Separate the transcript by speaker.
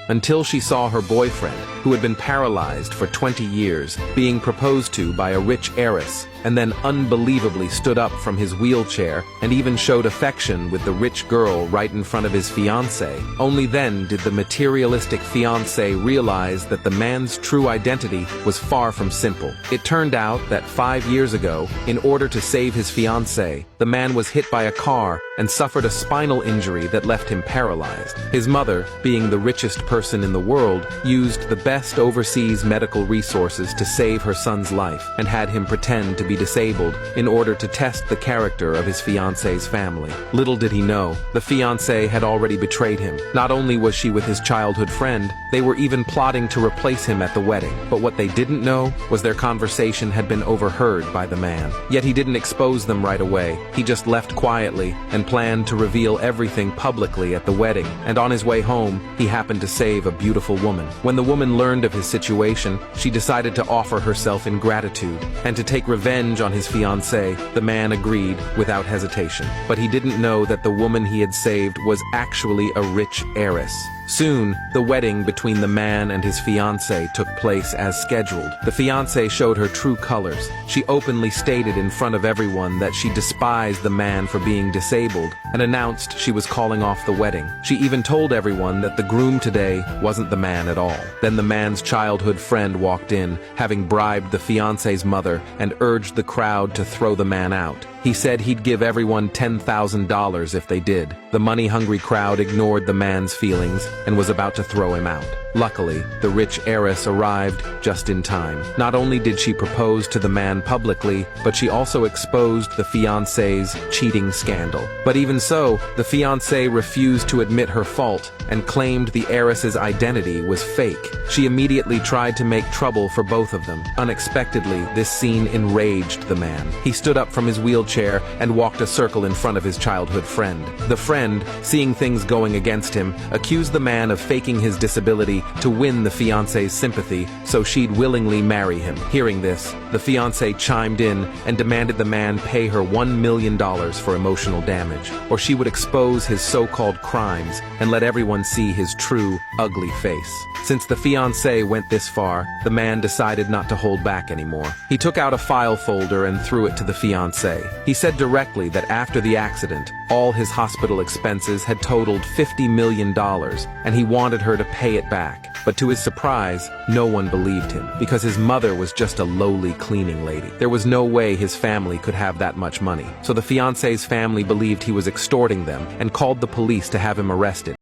Speaker 1: until she saw her boyfriend, who had been paralyzed for 20 years, being proposed to by a rich heiress, and then unbelievably stood up from his wheelchair and even showed affection with the rich girl right in front of his fiancée. Only then did the materialistic fiancé realize that the man's true identity was far from simple. It turned out that 5 years ago, in order to save his fiancée, the man was hit by a car and suffered a spinal injury that left him paralyzed. His mother, being the richest person in the world, used the best overseas medical resources to save her son's life and had him pretend to be disabled in order to test the character of his fiancé's family. Little did he know, the fiancée had already betrayed him. Not only was she with his childhood friend, they were even plotting to replace him at the wedding. But what they didn't know was their conversation had been overheard by the man. Yet he didn't expose them right away. He just left quietly and planned to reveal everything publicly at the wedding. And on his way home, he happened to save a beautiful woman. When the woman learned of his situation, she decided to offer herself in gratitude and to take revenge on his fiancée. The man agreed without hesitation. But he didn't know that the woman he had saved was actually a rich heiress. Soon, the wedding between the man and his fiancée took place as scheduled. The fiancée showed her true colors. She openly stated in front of everyone that she despised the man for being disabled and announced she was calling off the wedding. She even told everyone that the groom today wasn't the man at all. Then the man's childhood friend walked in, having bribed the fiancée's mother, and urged the crowd to throw the man out. He said he'd give everyone $10,000 if they did. The money-hungry crowd ignored the man's feelings and was about to throw him out. Luckily, the rich heiress arrived just in time. Not only did she propose to the man publicly, but she also exposed the fiancé's cheating scandal. But even so, the fiancée refused to admit her fault and claimed the heiress's identity was fake. She immediately tried to make trouble for both of them. Unexpectedly, this scene enraged the man. He stood up from his wheelchair and walked a circle in front of his childhood friend. The friend, seeing things going against him, accused the man of faking his disability to win the fiancé's sympathy so she'd willingly marry him. Hearing this, the fiancée chimed in and demanded the man pay her $1 million for emotional damage, or she would expose his so-called crimes and let everyone see his true, ugly face. Since the fiancé went this far, the man decided not to hold back anymore. He took out a file folder and threw it to the fiancé. He said directly that after the accident, all his hospital expenses had totaled $50 million, and he wanted her to pay it back. But to his surprise, no one believed him, because his mother was just a lowly cleaning lady. There was no way his family could have that much money. So the fiancé's family believed he was extorting them and called the police to have him arrested.